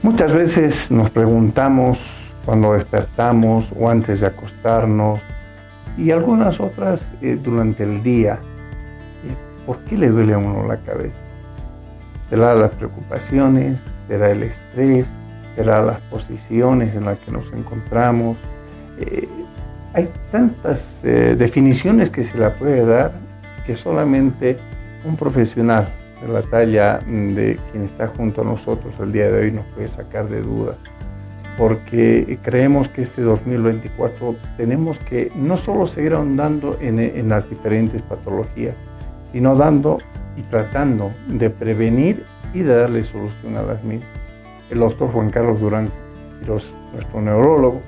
Muchas veces nos preguntamos cuando despertamos o antes de acostarnos y algunas otras durante el día, ¿por qué le duele a uno la cabeza? ¿Será las preocupaciones? ¿Será el estrés? ¿Será las posiciones en las que nos encontramos? Hay tantas definiciones que se la puede dar que solamente un profesional de la talla de quien está junto a nosotros el día de hoy nos puede sacar de dudas, porque creemos que este 2024 tenemos que no solo seguir ahondando en las diferentes patologías, sino dando y tratando de prevenir y de darle solución a las mismas. El doctor Juan Carlos Durán Quirós, nuestro neurólogo,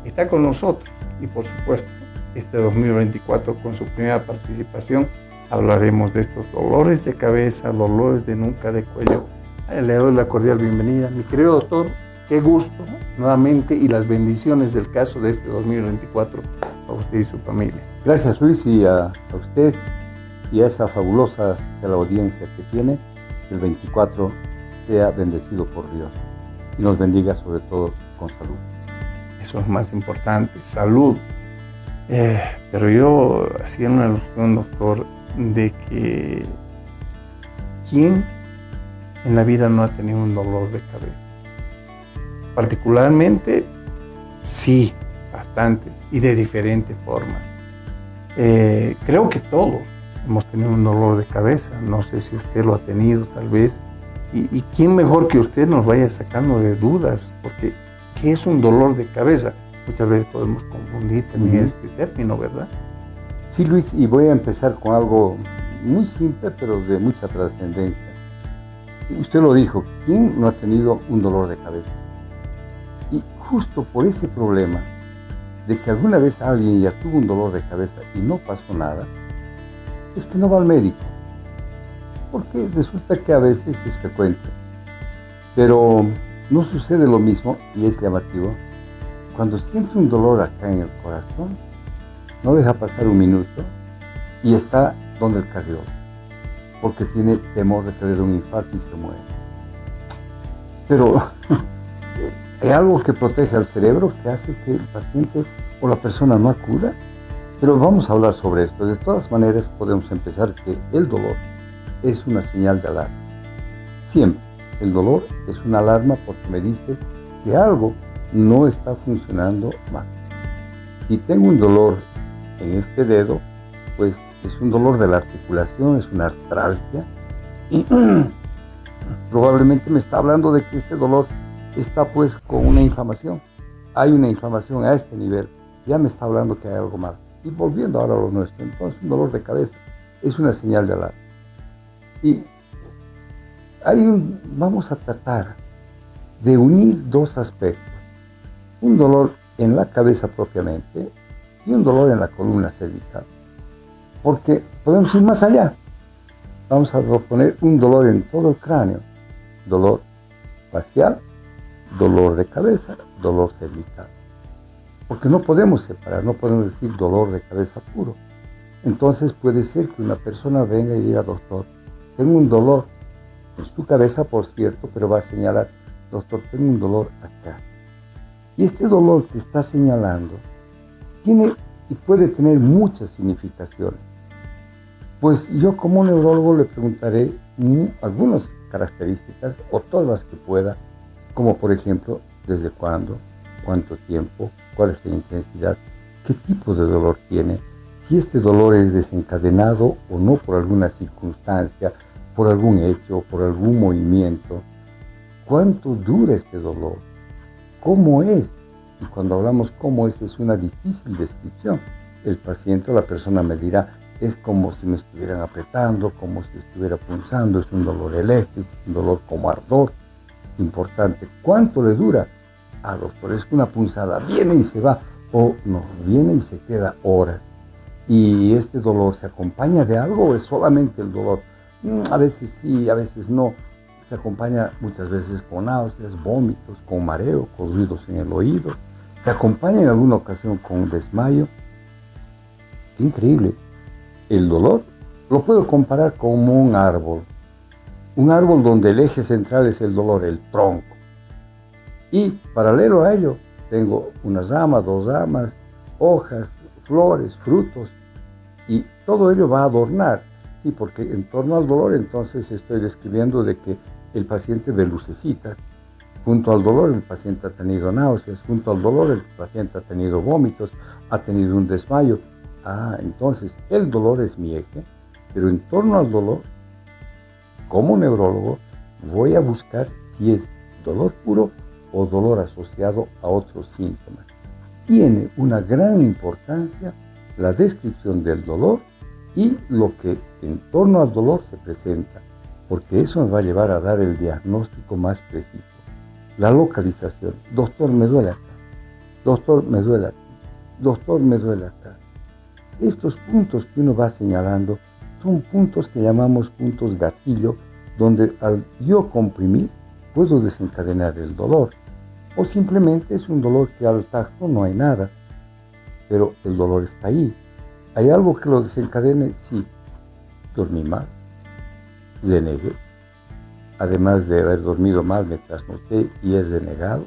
está con nosotros y por supuesto este 2024 con su primera participación hablaremos de estos dolores de cabeza, dolores de nuca, de cuello. Le doy la cordial bienvenida. Mi querido doctor, qué gusto nuevamente y las bendiciones del caso de este 2024 a usted y su familia. Gracias, Luis, y a usted y a esa fabulosa de la audiencia que tiene. El 24 sea bendecido por Dios y nos bendiga sobre todo con salud. Eso es más importante, salud. Pero yo hacía una alusión, doctor, de que ¿quién en la vida no ha tenido un dolor de cabeza? Particularmente, sí, bastantes y de diferentes formas. Creo que todos hemos tenido un dolor de cabeza. No sé si usted lo ha tenido, tal vez. Y quién mejor que usted nos vaya sacando de dudas, porque ¿qué es un dolor de cabeza? Muchas veces podemos confundir también este término, ¿verdad? Sí, Luis, y voy a empezar con algo muy simple, pero de mucha trascendencia. Usted lo dijo, ¿quién no ha tenido un dolor de cabeza? Y justo por ese problema de que alguna vez alguien ya tuvo un dolor de cabeza y no pasó nada, es que no va al médico. Porque resulta que a veces es frecuente. Pero no sucede lo mismo, y es llamativo, cuando siente un dolor acá en el corazón, no deja pasar un minuto y está donde el cardiólogo, porque tiene temor de tener un infarto y se muere. Pero hay algo que protege al cerebro que hace que el paciente o la persona no acuda. Pero vamos a hablar sobre esto. De todas maneras, podemos empezar que el dolor es una señal de alarma. Siempre el dolor es una alarma porque me dice que algo no está funcionando mal. Si tengo un dolor en este dedo, pues es un dolor de la articulación, es una artralgia y probablemente me está hablando de que este dolor está pues con una inflamación. Hay una inflamación a este nivel, ya me está hablando que hay algo mal. Y volviendo ahora a lo nuestro, entonces un dolor de cabeza es una señal de alarma. Y vamos a tratar de unir dos aspectos, un dolor en la cabeza propiamente y un dolor en la columna cervical, porque podemos ir más allá. Vamos a proponer un dolor en todo el cráneo, dolor facial, dolor de cabeza, dolor cervical, porque no podemos separar, no podemos decir dolor de cabeza puro. Entonces puede ser que una persona venga y diga, doctor, tengo un dolor en su cabeza, por cierto, pero va a señalar, doctor, tengo un dolor acá. Y este dolor que está señalando tiene y puede tener muchas significaciones. Pues yo como neurólogo le preguntaré algunas características o todas las que pueda, como por ejemplo, desde cuándo, cuánto tiempo, cuál es la intensidad, qué tipo de dolor tiene, si este dolor es desencadenado o no por alguna circunstancia, por algún hecho, por algún movimiento, cuánto dura este dolor, cómo es. Y cuando hablamos cómo es una difícil descripción. El paciente o la persona me dirá, es como si me estuvieran apretando, como si estuviera punzando, es un dolor eléctrico, un dolor como ardor. Importante, ¿cuánto le dura? Ah, doctor, es que una punzada viene y se va, o no, viene y se queda horas. ¿Y este dolor se acompaña de algo o es solamente el dolor? A veces sí, a veces no. Se acompaña muchas veces con náuseas, vómitos, con mareo, con ruidos en el oído. Se acompaña en alguna ocasión con un desmayo. Qué increíble. El dolor lo puedo comparar como un árbol. Un árbol donde el eje central es el dolor, el tronco. Y paralelo a ello, tengo una rama, dos ramas, hojas, flores, frutos, y todo ello va a adornar. Sí, porque en torno al dolor entonces estoy describiendo de que el paciente ve lucecitas. Junto al dolor el paciente ha tenido náuseas, junto al dolor el paciente ha tenido vómitos, ha tenido un desmayo. Entonces el dolor es mi eje, pero en torno al dolor, como neurólogo, voy a buscar si es dolor puro o dolor asociado a otros síntomas. Tiene una gran importancia la descripción del dolor y lo que en torno al dolor se presenta, porque eso nos va a llevar a dar el diagnóstico más preciso. La localización. Doctor, me duele acá. Doctor, me duele aquí. Doctor, me duele acá. Estos puntos que uno va señalando son puntos que llamamos puntos gatillo, donde al yo comprimir puedo desencadenar el dolor. O simplemente es un dolor que al tacto no hay nada, pero el dolor está ahí. ¿Hay algo que lo desencadene? Sí. Dormí mal, renegué. Además de haber dormido mal, me trasnoché y he renegado.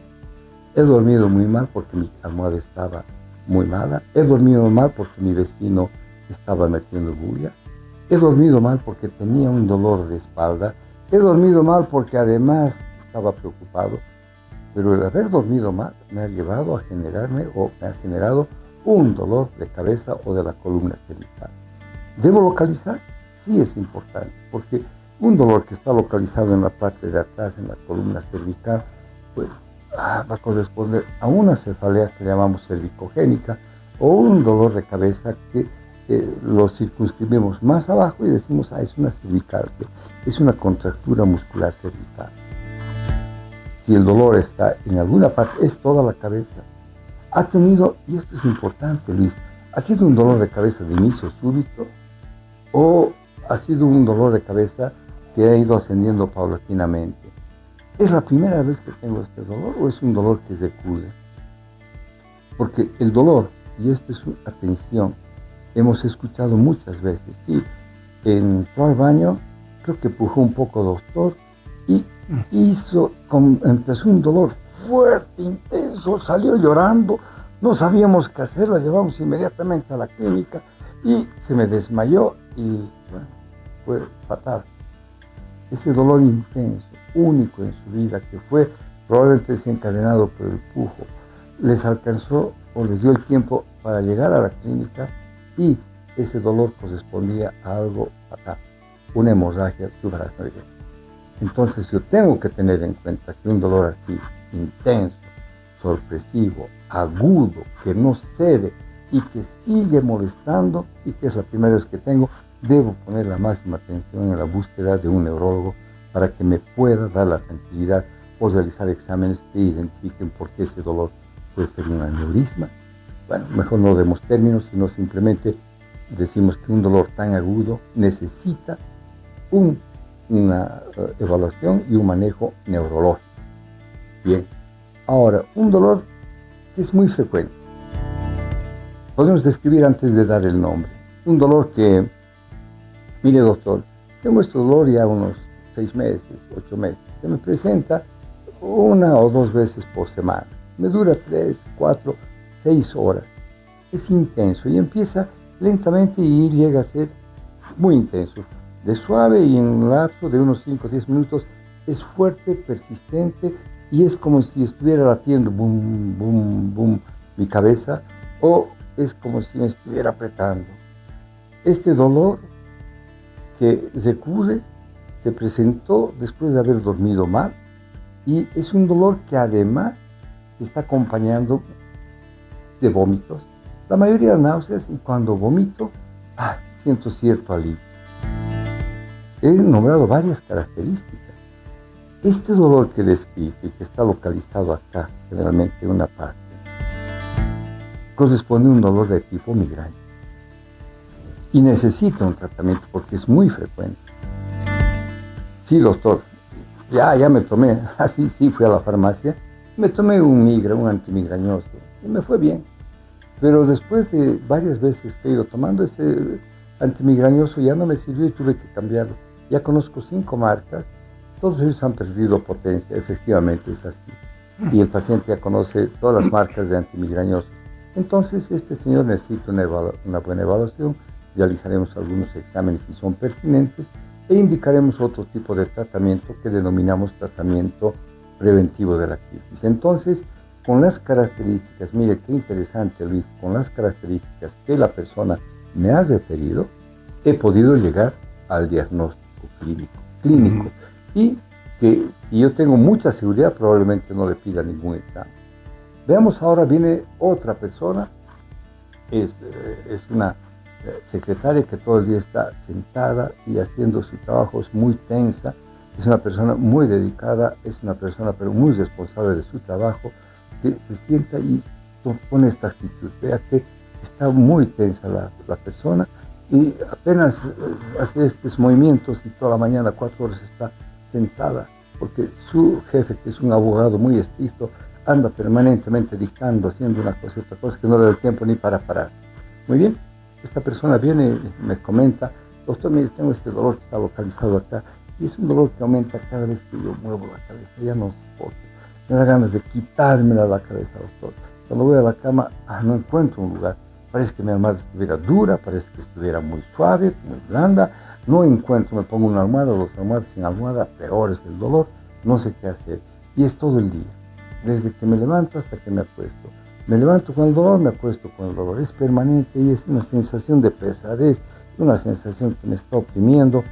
He dormido muy mal porque mi almohada estaba muy mala. He dormido mal porque mi vecino estaba metiendo bulla. He dormido mal porque tenía un dolor de espalda. He dormido mal porque además estaba preocupado. Pero el haber dormido mal me ha llevado a generarme o me ha generado un dolor de cabeza o de la columna cervical. ¿Debo localizar? Sí, es importante, porque un dolor que está localizado en la parte de atrás, en la columna cervical, pues va a corresponder a una cefalea que llamamos cervicogénica o un dolor de cabeza que lo circunscribimos más abajo y decimos, es una cervicardia, es una contractura muscular cervical. Si el dolor está en alguna parte, es toda la cabeza. Ha tenido, y esto es importante, Luis, ¿ha sido un dolor de cabeza de inicio súbito o ha sido un dolor de cabeza que ha ido ascendiendo paulatinamente? ¿Es la primera vez que tengo este dolor o es un dolor que recurre? Porque el dolor, y esto es atención, hemos escuchado muchas veces, sí, entró al baño, creo que empujó un poco, doctor, y empezó un dolor fuerte, intenso, salió llorando, no sabíamos qué hacer, la llevamos inmediatamente a la clínica y se me desmayó y bueno, fue fatal. Ese dolor intenso, único en su vida, que fue probablemente desencadenado por el pujo, les alcanzó o les dio el tiempo para llegar a la clínica y ese dolor correspondía a algo fatal, una hemorragia subaracnoidea. Entonces yo tengo que tener en cuenta que un dolor así, intenso, sorpresivo, agudo, que no cede y que sigue molestando y que es la primera vez que tengo, debo poner la máxima atención en la búsqueda de un neurólogo para que me pueda dar la tranquilidad o realizar exámenes que identifiquen por qué ese dolor puede ser un aneurisma. Bueno, mejor no demos términos, sino simplemente decimos que un dolor tan agudo necesita una evaluación y un manejo neurológico. Bien, ahora, un dolor que es muy frecuente. Podemos describir antes de dar el nombre. Un dolor que, mire doctor, tengo este dolor ya unos 6 meses, 8 meses. Se me presenta 1 o 2 veces por semana. Me dura 3, 4, 6 horas. Es intenso y empieza lentamente y llega a ser muy intenso. De suave y en un lapso de unos 5 o 10 minutos es fuerte, persistente y es como si estuviera latiendo boom, boom, boom mi cabeza o es como si me estuviera apretando. Este dolor que recurre se presentó después de haber dormido mal y es un dolor que además está acompañando de vómitos, la mayoría de náuseas y cuando vomito siento cierto alivio. He nombrado varias características. Este dolor que describe y que está localizado acá, generalmente en una parte, corresponde a un dolor de tipo migraña y necesita un tratamiento porque es muy frecuente. Sí, doctor, ya me tomé, sí, fui a la farmacia, me tomé un antimigrañoso y me fue bien. Pero después de varias veces que he ido tomando ese antimigrañoso ya no me sirvió y tuve que cambiarlo. Ya conozco 5 marcas, todos ellos han perdido potencia, efectivamente es así. y el paciente ya conoce todas las marcas de antimigrañosos. Entonces, este señor necesita una buena evaluación, realizaremos algunos exámenes si son pertinentes e indicaremos otro tipo de tratamiento que denominamos tratamiento preventivo de la quistis. Entonces, con las características, mire qué interesante, Luis, con las características que la persona me ha referido, he podido llegar al diagnóstico clínico. Y que si yo tengo mucha seguridad, probablemente no le pida ningún examen. Veamos ahora, viene otra persona, es una secretaria que todo el día está sentada y haciendo su trabajo, es muy tensa, es una persona muy dedicada, es una persona pero muy responsable de su trabajo, que se sienta y pone esta actitud. Vea que está muy tensa la persona y apenas hace estos movimientos y toda la mañana, 4 horas está sentada, porque su jefe, que es un abogado muy estricto, anda permanentemente dictando, haciendo una cosa y otra cosa, que no le da tiempo ni para parar. Muy bien, esta persona viene y me comenta: doctor, mire, tengo este dolor que está localizado acá, y es un dolor que aumenta cada vez que yo muevo la cabeza, ya no soporto. Me da ganas de quitármela la cabeza, doctor. Cuando voy a la cama, no encuentro un lugar. Parece que mi almohada estuviera dura, parece que estuviera muy suave, muy blanda. No encuentro, me pongo una almohada, 2 almohadas sin almohada, peor es el dolor. No sé qué hacer. Y es todo el día, desde que me levanto hasta que me acuesto. Me levanto con el dolor, me acuesto con el dolor. Es permanente y es una sensación de pesadez, una sensación que me está oprimiendo.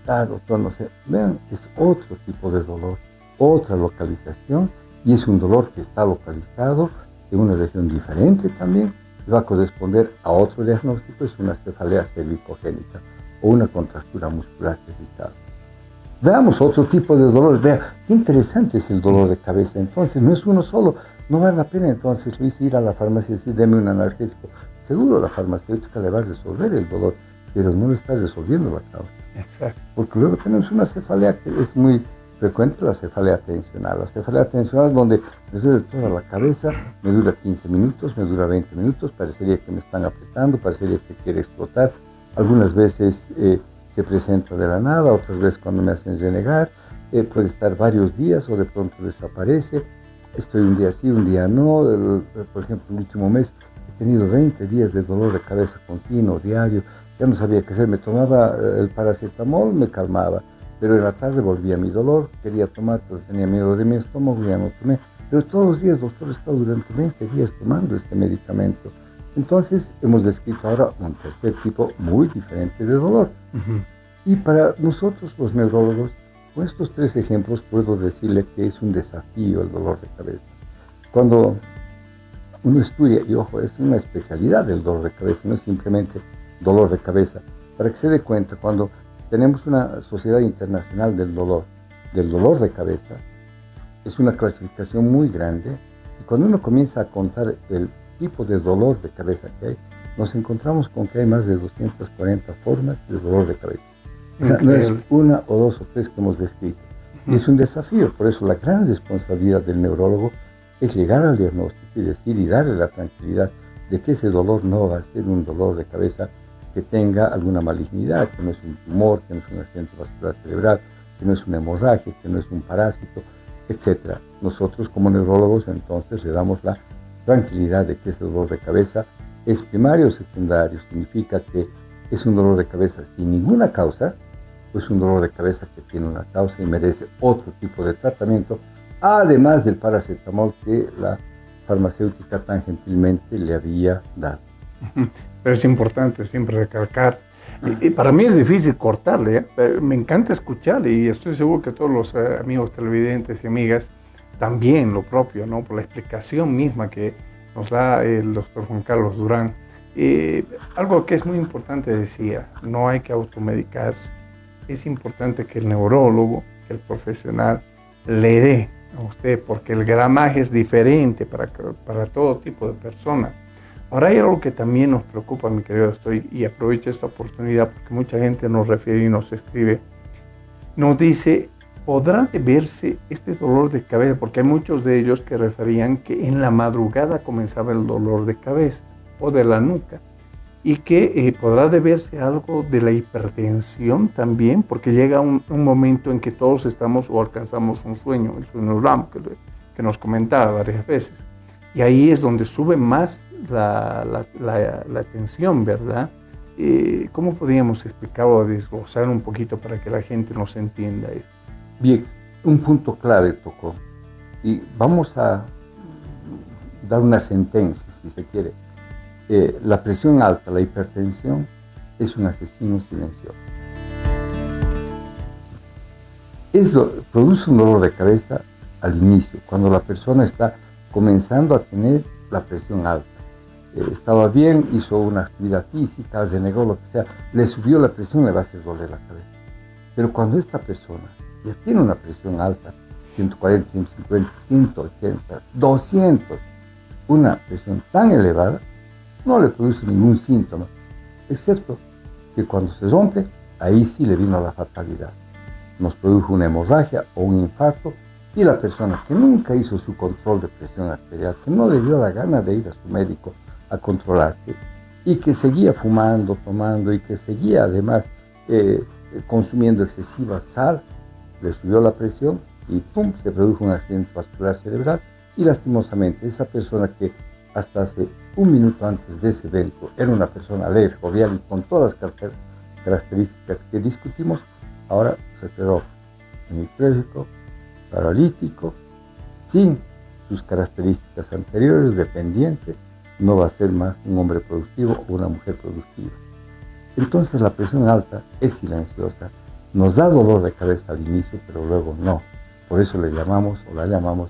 Doctor, no sé. Vean, es otro tipo de dolor, otra localización. Y es un dolor que está localizado en una región diferente también, va a corresponder a otro diagnóstico, es una cefalea cervicogénica o una contractura muscular cervical. Veamos otro tipo de dolor. Vea, qué interesante es el dolor de cabeza. Entonces, no es uno solo, no vale la pena entonces, Luis, ir a la farmacia y decir: deme un analgésico. Seguro la farmacéutica le va a resolver el dolor, pero no le está resolviendo la causa. Exacto. Porque luego tenemos una cefalea que es muy frecuente, la cefalea tensional. La cefalea tensional es donde me duele toda la cabeza, me dura 15 minutos, me dura 20 minutos, parecería que me están apretando, parecería que quiere explotar. Algunas veces se presenta de la nada, otras veces cuando me hacen renegar, puede estar varios días o de pronto desaparece. Estoy un día sí, un día no. Por ejemplo, el último mes he tenido 20 días de dolor de cabeza continuo, diario. Ya no sabía qué hacer, me tomaba el paracetamol, me calmaba. Pero en la tarde volvía mi dolor, quería tomar, pero tenía miedo de mi estómago, ya no tomé. Pero todos los días, doctor, he estado durante 20 días tomando este medicamento. Entonces, hemos descrito ahora un tercer tipo muy diferente de dolor. Y para nosotros, los neurólogos, con estos 3 ejemplos, puedo decirle que es un desafío el dolor de cabeza. Cuando uno estudia, y ojo, es una especialidad del dolor de cabeza, no es simplemente dolor de cabeza. Para que se dé cuenta, cuando tenemos una sociedad internacional del dolor de cabeza, es una clasificación muy grande, y cuando uno comienza a contar el tipo de dolor de cabeza que hay, nos encontramos con que hay más de 240 formas de dolor de cabeza. O sea, no es una o 2 o 3 que hemos descrito. Y es un desafío, por eso la gran responsabilidad del neurólogo es llegar al diagnóstico y decir y darle la tranquilidad de que ese dolor no va a ser un dolor de cabeza que tenga alguna malignidad, que no es un tumor, que no es un accidente vascular cerebral, que no es una hemorragia, que no es un parásito, etc. Nosotros como neurólogos entonces le damos la tranquilidad de que ese dolor de cabeza es primario o secundario, significa que es un dolor de cabeza sin ninguna causa, o es un dolor de cabeza que tiene una causa y merece otro tipo de tratamiento, además del paracetamol que la farmacéutica tan gentilmente le había dado. Pero es importante siempre recalcar, y para mí es difícil cortarle, me encanta escucharle, y estoy seguro que todos los amigos televidentes y amigas también lo propio, ¿no? Por la explicación misma que nos da el doctor Juan Carlos Durán. Algo que es muy importante decía, no hay que automedicarse. Es importante que el neurólogo, que el profesional le dé a usted, porque el gramaje es diferente para todo tipo de personas. Ahora hay algo que también nos preocupa, mi querido doctor, y aprovecho esta oportunidad porque mucha gente nos refiere y nos escribe. Nos dice, ¿podrá deberse este dolor de cabeza? Porque hay muchos de ellos que referían que en la madrugada comenzaba el dolor de cabeza o de la nuca. Y que podrá deberse a algo de la hipertensión también, porque llega un momento en que todos estamos o alcanzamos un sueño, el sueño REM, que nos comentaba varias veces. Y ahí es donde sube más la tensión, ¿verdad? ¿Cómo podríamos explicar o desglosar un poquito para que la gente nos entienda esto? Bien, un punto clave tocó. Y vamos a dar una sentencia, si se quiere. La presión alta, la hipertensión, es un asesino silencioso. Produce un dolor de cabeza al inicio, cuando la persona está comenzando a tener la presión alta. Estaba bien, hizo una actividad física, se negó, lo que sea, le subió la presión, le va a hacer doler la cabeza. Pero cuando esta persona ya tiene una presión alta, 140, 150, 180, 200, una presión tan elevada, no le produce ningún síntoma, excepto que cuando se rompe, ahí sí le vino la fatalidad. Nos produjo una hemorragia o un infarto, y la persona que nunca hizo su control de presión arterial, que no le dio la gana de ir a su médico a controlarse, y que seguía fumando, tomando, y que seguía además consumiendo excesiva sal, le subió la presión y ¡pum!, se produjo un accidente vascular cerebral. Y lastimosamente esa persona que hasta hace un minuto antes de ese evento era una persona alegre, jovial y con todas las características que discutimos, ahora se quedó hemipléjico, paralítico, sin sus características anteriores, dependiente, no va a ser más un hombre productivo o una mujer productiva. Entonces la presión alta es silenciosa, nos da dolor de cabeza al inicio, pero luego no. Por eso le llamamos o la llamamos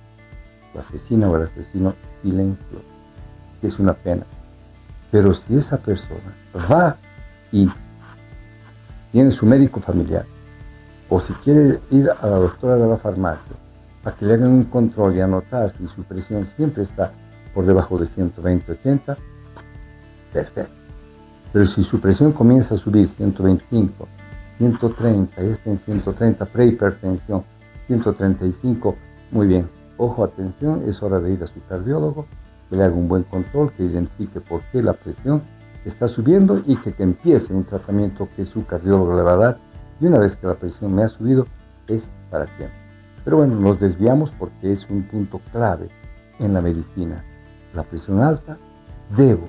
la asesina o el asesino silencioso, que es una pena. Pero si esa persona va y tiene su médico familiar, o si quiere ir a la doctora de la farmacia para que le hagan un control y anotar si su presión siempre está por debajo de 120-80, perfecto. Pero si su presión comienza a subir 125, 130, y está en 130, prehipertensión, 135, muy bien, ojo, atención, es hora de ir a su cardiólogo, que le haga un buen control, que identifique por qué la presión está subiendo y que empiece un tratamiento que su cardiólogo le va a dar. Y una vez que la presión me ha subido, es para siempre. Pero bueno, nos desviamos porque es un punto clave en la medicina. La presión alta, debo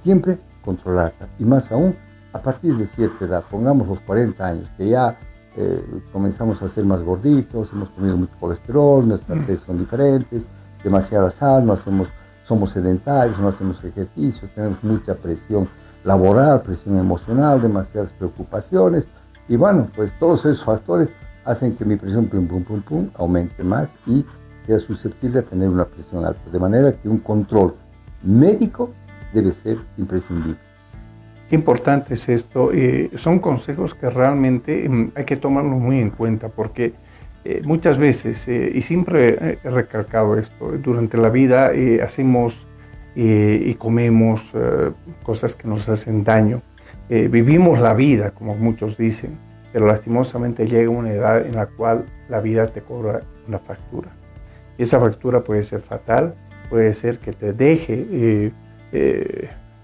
siempre controlarla. Y más aún, a partir de cierta edad, pongamos los 40 años, que ya comenzamos a ser más gorditos, hemos comido mucho colesterol, nuestras redes son diferentes, demasiada sal, somos sedentarios, no hacemos ejercicios, tenemos mucha presión laboral, presión emocional, demasiadas preocupaciones. Y bueno, pues todos esos factores hacen que mi presión pum, pum, pum, pum, aumente más y sea susceptible a tener una presión alta. De manera que un control médico debe ser imprescindible. Qué importante es esto. Son consejos que realmente hay que tomarlos muy en cuenta porque muchas veces, y siempre he recalcado esto, durante la vida hacemos y comemos cosas que nos hacen daño. Vivimos la vida, como muchos dicen, pero lastimosamente llega una edad en la cual la vida te cobra una factura. Y esa factura puede ser fatal, puede ser que te deje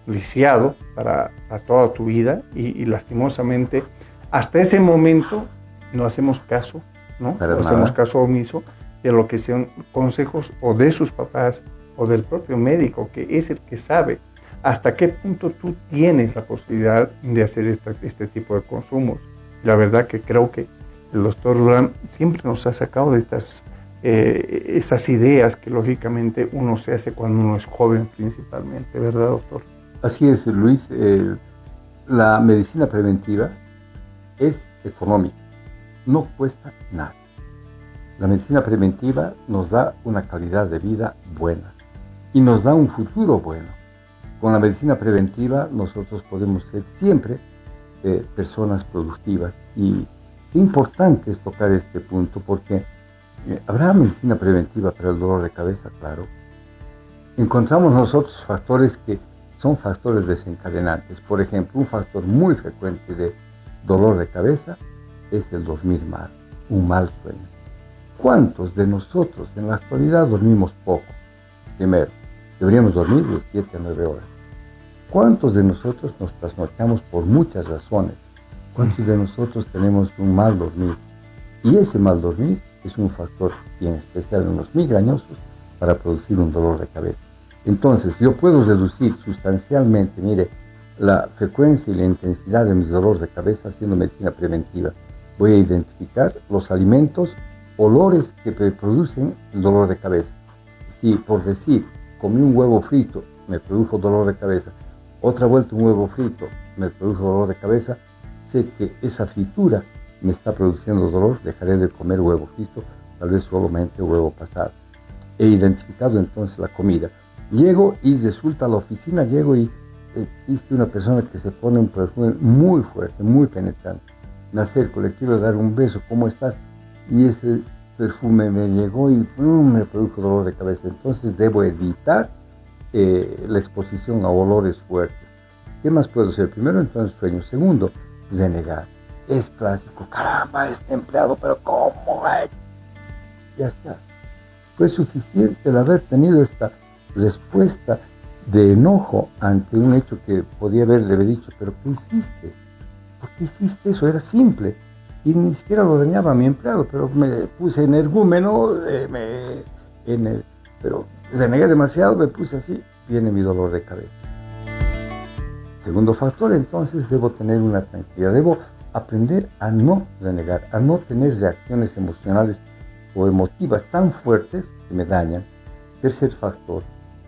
lisiado para toda tu vida y lastimosamente hasta ese momento no hacemos caso, ¿no? No hacemos caso omiso de lo que sean consejos o de sus papás o del propio médico, que es el que sabe hasta qué punto tú tienes la posibilidad de hacer este tipo de consumos. La verdad que creo que el doctor Durán siempre nos ha sacado de estas ideas que lógicamente uno se hace cuando uno es joven principalmente, ¿verdad, doctor? Así es, Luis. La medicina preventiva es económica, no cuesta nada. La medicina preventiva nos da una calidad de vida buena y nos da un futuro bueno. Con la medicina preventiva nosotros podemos ser siempre personas productivas, y qué importante es tocar este punto porque habrá medicina preventiva para el dolor de cabeza, claro. Encontramos nosotros factores que son factores desencadenantes. Por ejemplo, un factor muy frecuente de dolor de cabeza es el dormir mal, un mal sueño. ¿Cuántos de nosotros en la actualidad dormimos poco? Primero, deberíamos dormir de 7 a 9 horas. ¿Cuántos de nosotros nos trasnochamos por muchas razones? ¿Cuántos de nosotros tenemos un mal dormir? Y ese mal dormir es un factor, y en especial en los migrañosos, para producir un dolor de cabeza. Entonces, yo puedo reducir sustancialmente, mire, la frecuencia y la intensidad de mis dolores de cabeza haciendo medicina preventiva. Voy a identificar los alimentos, olores que producen el dolor de cabeza. Si, por decir, comí un huevo frito, me produjo dolor de cabeza, otra vuelta un huevo frito, me produjo dolor de cabeza, sé que esa fritura me está produciendo dolor, dejaré de comer huevo frito, tal vez solamente huevo pasado. He identificado entonces la comida. Llego y resulta a la oficina, llego y existe una persona que se pone un perfume muy fuerte, muy penetrante. Me acerco, le quiero dar un beso, ¿cómo estás? Y ese perfume me llegó y me produjo dolor de cabeza. Entonces debo evitar la exposición a olores fuertes. ¿Qué más puedo hacer? Primero, entonces sueño. Segundo, renegar. Es clásico, caramba, este empleado, pero ¿cómo? Ya está. Fue suficiente el haber tenido esta respuesta de enojo ante un hecho que podía haberle dicho, pero ¿qué hiciste? ¿Por qué hiciste eso? Era simple. Y ni siquiera lo dañaba a mi empleado, pero me puse energúmeno, pero renegué demasiado, me puse así, viene mi dolor de cabeza. Segundo factor, entonces debo tener una tranquilidad, debo aprender a no renegar, a no tener reacciones emocionales o emotivas tan fuertes que me dañan. Tercer factor,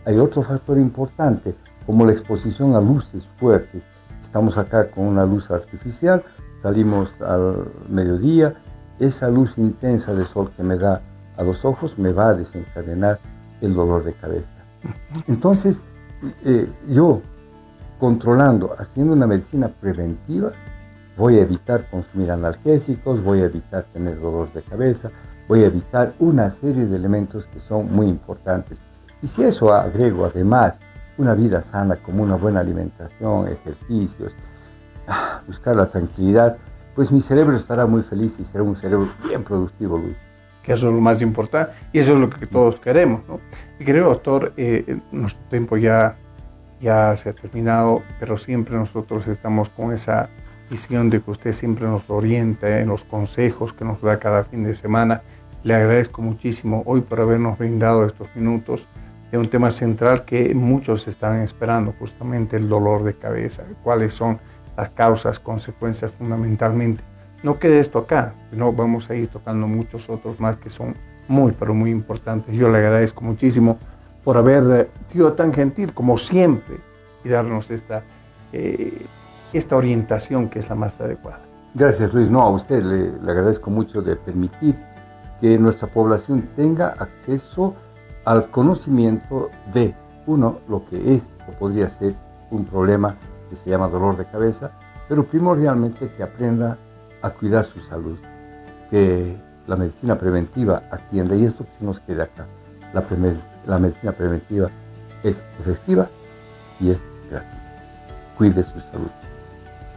hay otro factor importante, como la exposición a luces fuertes. Estamos acá con una luz artificial, salimos al mediodía, esa luz intensa de sol que me da a los ojos me va a desencadenar el dolor de cabeza. Entonces, yo controlando, haciendo una medicina preventiva, voy a evitar consumir analgésicos, voy a evitar tener dolor de cabeza, voy a evitar una serie de elementos que son muy importantes. Y si eso agrego además una vida sana como una buena alimentación, ejercicios, buscar la tranquilidad, pues mi cerebro estará muy feliz y será un cerebro bien productivo, Luis. Que eso es lo más importante y eso es lo que todos queremos, ¿no? Y creo, doctor, nuestro tiempo ya se ha terminado, pero siempre nosotros estamos con esa visión de que usted siempre nos orienta en los consejos que nos da cada fin de semana. Le agradezco muchísimo hoy por habernos brindado estos minutos de un tema central que muchos están esperando, justamente el dolor de cabeza, cuáles son las causas, consecuencias fundamentalmente. No quede esto acá, no vamos a ir tocando muchos otros más que son muy, pero muy importantes. Yo le agradezco muchísimo por haber sido tan gentil como siempre y darnos esta orientación que es la más adecuada. Gracias, Luis. No, a usted le agradezco mucho de permitir que nuestra población tenga acceso al conocimiento de, uno, lo que es o podría ser un problema que se llama dolor de cabeza, pero primordialmente que aprenda a cuidar su salud, que la medicina preventiva atienda, y esto que se nos queda acá, la medicina preventiva es efectiva y es gratuita. Cuide su salud.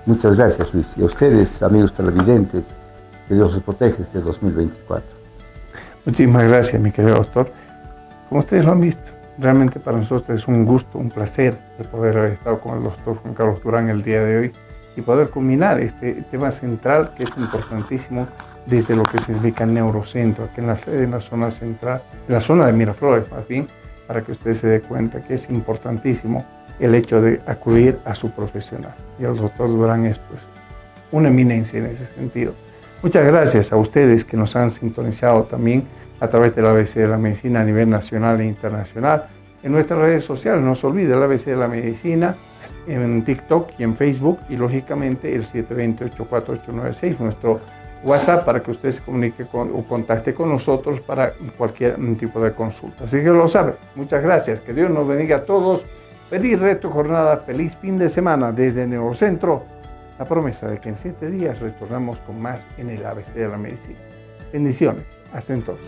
Muchas gracias, Luis. Y a ustedes, amigos televidentes, que Dios los proteja este 2024. Muchísimas gracias, mi querido doctor. Como ustedes lo han visto, realmente para nosotros es un gusto, un placer de poder haber estado con el doctor Juan Carlos Durán el día de hoy y poder culminar este tema central que es importantísimo desde lo que significa Neurocentro, aquí en la zona central, en la zona de Miraflores más bien, para que usted se dé cuenta que es importantísimo el hecho de acudir a su profesional. Y el doctor Durán es pues una eminencia en ese sentido. Muchas gracias a ustedes que nos han sintonizado también a través del ABC de la Medicina a nivel nacional e internacional. En nuestras redes sociales, no se olvide el ABC de la Medicina en TikTok y en Facebook y lógicamente el 720-84896, nuestro WhatsApp para que usted se comunique o contacte con nosotros para cualquier tipo de consulta. Así que lo sabe. Muchas gracias. Que Dios nos bendiga a todos. Feliz resto jornada, feliz fin de semana desde Neurocentro. La promesa de que en 7 días retornamos con más en el ABC de la Medicina. Bendiciones. Hasta entonces.